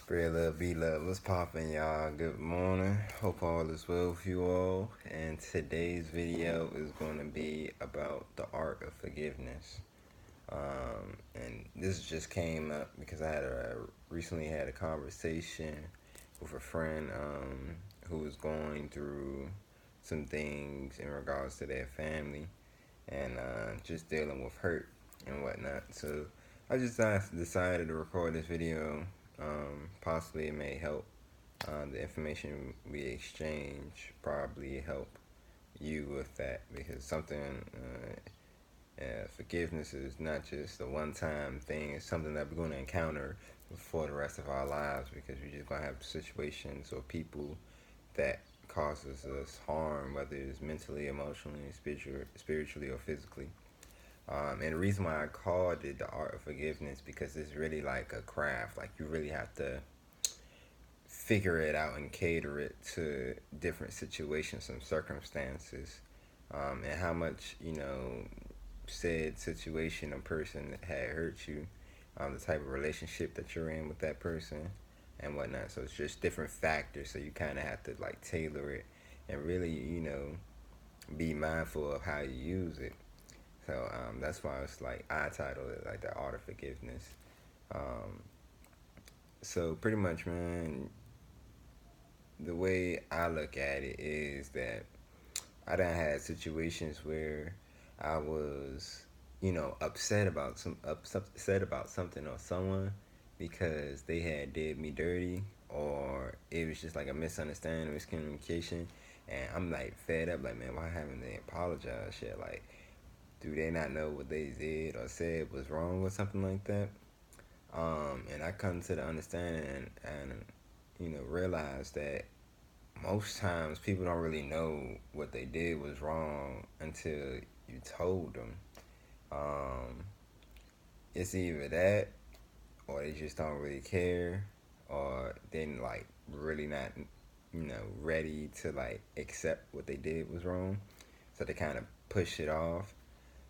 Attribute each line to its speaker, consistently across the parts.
Speaker 1: Great love, be love. What's poppin', y'all? Good morning. Hope all is well with you all. And today's video is going to be about the art of forgiveness. And this just came up because recently had a conversation with a friend who was going through some things in regards to their family and just dealing with hurt and whatnot. So I just decided to record this video. Possibly it may help. The information we exchange probably help you with that because forgiveness is not just a one-time thing. It's something that we're going to encounter for the rest of our lives because we're just going to have situations or people that causes us harm, whether it's mentally, emotionally, spiritually, or physically. And the reason why I called it the art of forgiveness because it's really like a craft. Like you really have to figure it out and cater it to different situations and circumstances, and how much said situation or person had hurt you, the type of relationship that you're in with that person, and whatnot. So it's just different factors. So you kind of have to like tailor it and really be mindful of how you use it. So that's why it's like I titled it like the art of forgiveness. Um, so pretty much, man, the way I look at it is that I done had situations where I was, upset about something or someone because they had did me dirty, or it was just like a misunderstanding, miscommunication, and I'm like fed up, like, man, why haven't they apologized yet? Like, do they not know what they did or said was wrong or something like that? And I come to the understanding and realize that most times people don't really know what they did was wrong until you told them. Um, it's either that or they just don't really care, or they're like really not, ready to like accept what they did was wrong. So they kind of push it off.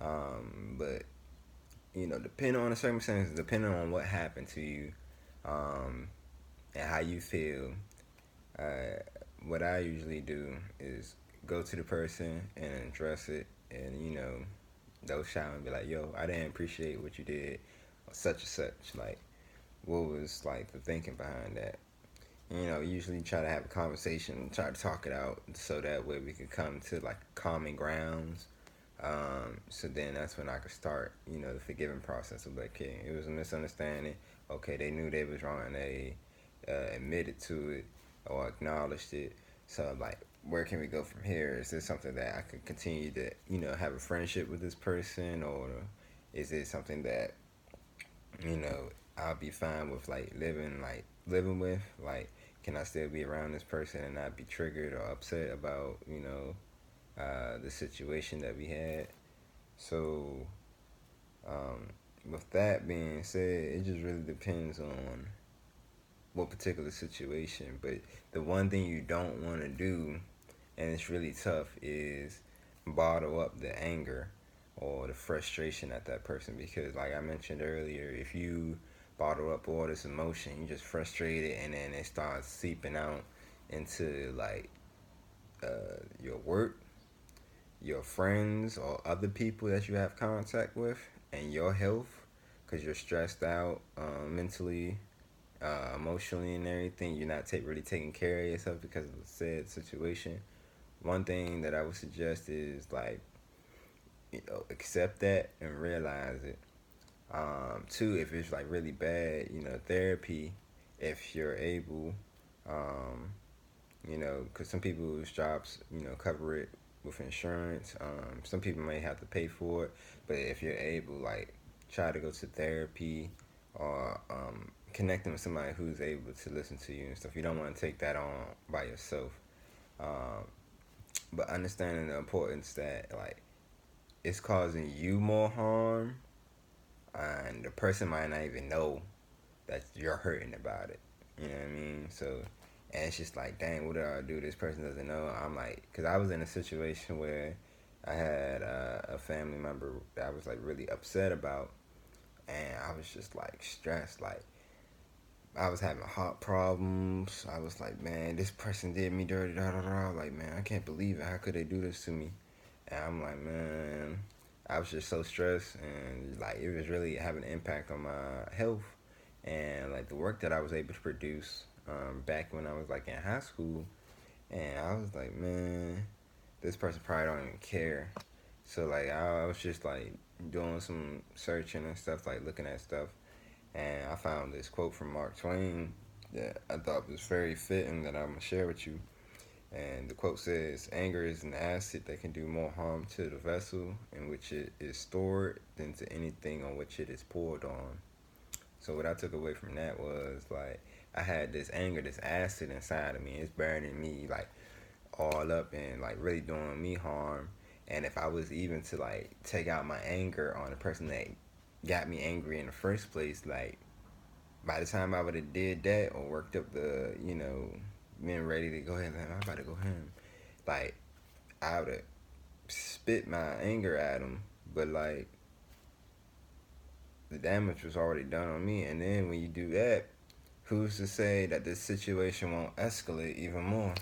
Speaker 1: But depending on the circumstances, depending on what happened to you, um, and how you feel, uh, what I usually do is go to the person and address it, and they'll shout and be like, "Yo, I didn't appreciate what you did, or such and such." Like, what was like the thinking behind that? Usually try to have a conversation, try to talk it out, so that way we could come to like common grounds. So then that's when I could start, the forgiving process of like, okay, it was a misunderstanding. Okay, they knew they was wrong. They admitted to it or acknowledged it. So like, where can we go from here? Is this something that I could continue to, have a friendship with this person, or is it something that you know I'll be fine with living with? Like, can I still be around this person and not be triggered or upset about the situation that we had? So, um, with that being said, it just really depends on what particular situation. But the one thing you don't want to do, and it's really tough, is bottle up the anger or the frustration at that person. Because, like I mentioned earlier, if you bottle up all this emotion, you just frustrated, and then it starts seeping out into your work, your friends, or other people that you have contact with, and your health, because you're stressed out mentally, emotionally, and everything. You're not really taking care of yourself because of the said situation. One thing that I would suggest is like, accept that and realize it. Two, if it's like really bad, therapy, if you're able, um, because some people's jobs, cover it with insurance. Some people may have to pay for it, but if you're able, like, try to go to therapy, or connecting with somebody who's able to listen to you and stuff. You don't want to take that on by yourself. Um, but understanding the importance that like it's causing you more harm, and the person might not even know that you're hurting about it. You know what I mean? So, and it's just like, dang, what do I do? This person doesn't know. I'm like, because I was in a situation where I had a family member that I was like really upset about, and I was just like stressed. Like, I was having heart problems. I was like, man, this person did me dirty. Da da da. Like, man, I can't believe it. How could they do this to me? And I'm like, man, I was just so stressed, and like it was really having an impact on my health and like the work that I was able to produce back when I was like in high school. And I was like, man, this person probably don't even care. So like I was just like doing some searching and stuff, like looking at stuff, and I found this quote from Mark Twain that I thought was very fitting that I'm gonna share with you. And the quote says, "Anger is an acid that can do more harm to the vessel in which it is stored than to anything on which it is poured on." So what I took away from that was like I had this anger, this acid inside of me. It's burning me like all up and like really doing me harm. And if I was even to like take out my anger on the person that got me angry in the first place, like by the time I would have did that or worked up the, been ready to go ahead, like, I'm about to go home. Like I would have spit my anger at him, but like the damage was already done on me. And then when you do that, who's to say that this situation won't escalate even more?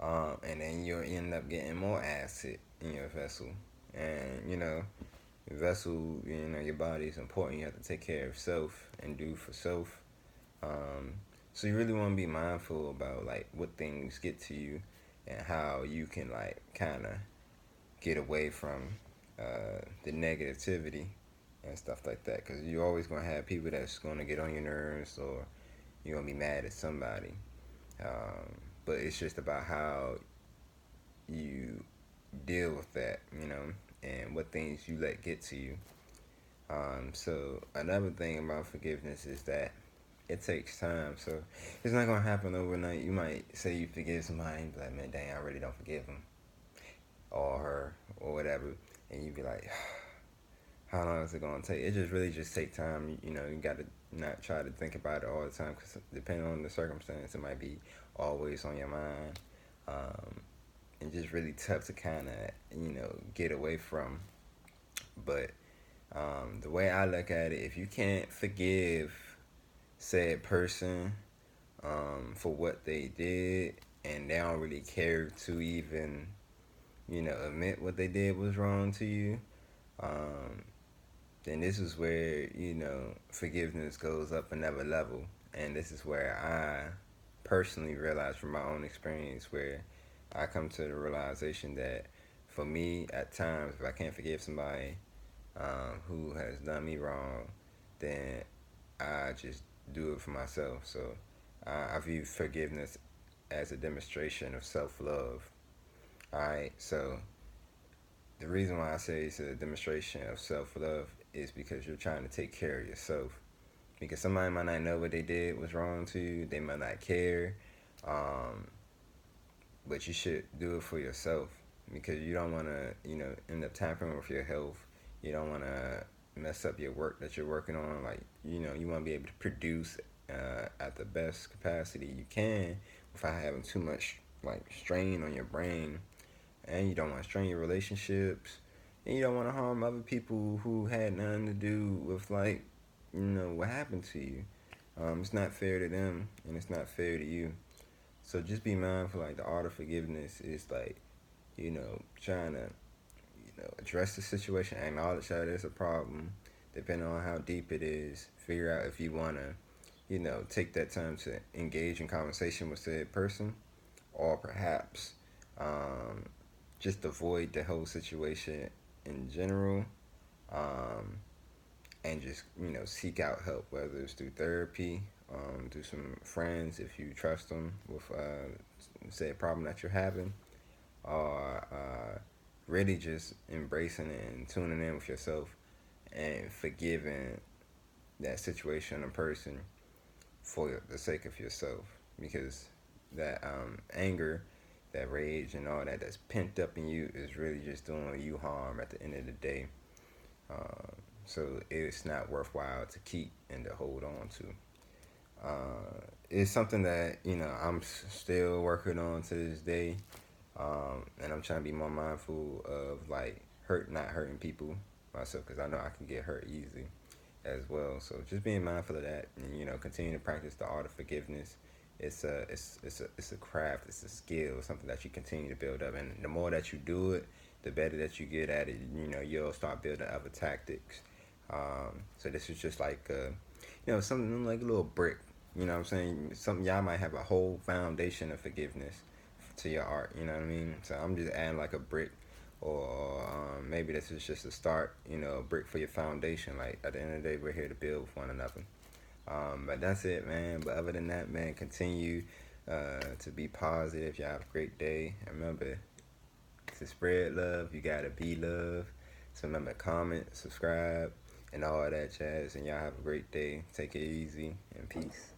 Speaker 1: And then you'll end up getting more acid in your vessel. And your vessel, your body is important. You have to take care of self and do for self. Um, so you really want to be mindful about like what things get to you and how you can like kind of get away from the negativity and stuff like that. Because you're always gonna have people that's gonna get on your nerves or you're gonna be mad at somebody. But it's just about how you deal with that, and what things you let get to you. So another thing about forgiveness is that it takes time. So it's not gonna happen overnight. You might say you forgive somebody and be like, man, dang, I really don't forgive him or her or whatever, and you be like, how long is it gonna take? It just really just take time. You got to not try to think about it all the time because depending on the circumstance, it might be always on your mind. Um, and just really tough to kind of get away from. But the way I look at it, if you can't forgive said person for what they did and they don't really care to even admit what they did was wrong to you, um, then this is where forgiveness goes up another level. And this is where I personally realized from my own experience where I come to the realization that for me at times if I can't forgive somebody who has done me wrong, then I just do it for myself. So I view forgiveness as a demonstration of self-love. Alright, so the reason why I say it's a demonstration of self-love is because you're trying to take care of yourself. Because somebody might not know what they did was wrong to you. They might not care. Um, but you should do it for yourself because you don't want to, end up tampering with your health. You don't want to mess up your work that you're working on. Like, you want to be able to produce at the best capacity you can without having too much like strain on your brain. And you don't want to strain your relationships. And you don't want to harm other people who had nothing to do with like, what happened to you. It's not fair to them and it's not fair to you. So just be mindful, like the art of forgiveness is like, trying to, address the situation, acknowledge that there's a problem, depending on how deep it is, figure out if you want to, take that time to engage in conversation with said person, or perhaps um, just avoid the whole situation in general, um, and just, seek out help, whether it's through therapy, through some friends if you trust them with, say, a problem that you're having, or really just embracing it and tuning in with yourself and forgiving that situation or person for the sake of yourself. Because that anger, that rage, and all that that's pent up in you is really just doing you harm at the end of the day. Uh, so it's not worthwhile to keep and to hold on to. It's something that I'm still working on to this day, and I'm trying to be more mindful of like not hurting people myself because I know I can get hurt easily. as well. So just being mindful of that, and continue to practice the art of forgiveness. It's a craft, it's a skill, something that you continue to build up, and the more that you do it, the better that you get at it. You'll start building other tactics. So this is just like something like a little brick. You know what I'm saying? Something y'all might have a whole foundation of forgiveness to your art. You know what I mean? So I'm just adding like a brick, or maybe this is just a start. A brick for your foundation. Like at the end of the day, we're here to build with one another. But that's it, man. But other than that, man, continue to be positive. Y'all have a great day. Remember to spread love. You gotta be love. So remember, comment, subscribe, and all that jazz. And y'all have a great day. Take it easy and peace.